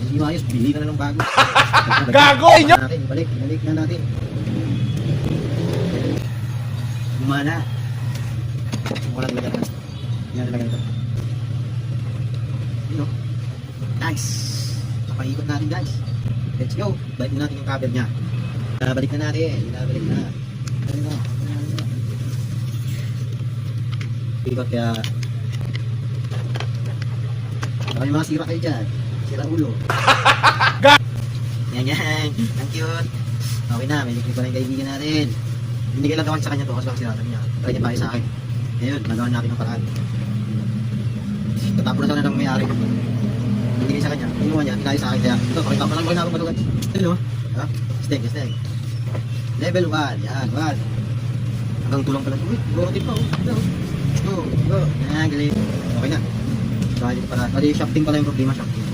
Hindi maayos, bili ka na ng bago. Gago! Balik na natin. Gumana. Walang lagyan na. Yan lagyan ito. Yun o. Nice. Papaikot natin guys. Let's go. Balik na natin yung cover niya. Balik na natin. Balik na. Ikot kaya. Baka yung mga sira kayo dyan. Sira ulo. Yan. Ang cute. Okay na. May likod pa rin kaibigan natin. Hindi kailan gawin sa kanya to kasi baka siratan niya. Try niya tayo sa akin. Ngayon, nagawa natin ng paraan. Tatapos na sana ng may-ari. Hindi sa kanya. Inuwa niya. Tayo sa akin. Kaya ito, pakita ko lang ko na akong malugan. Ito no? Steg. Level 1. Yan, 1. Hanggang tulang pala. Uy, rotate pa. Go. Yan, galing. Okay na. So, hindi pa na. Pati shafting pala yung problema. Shafting.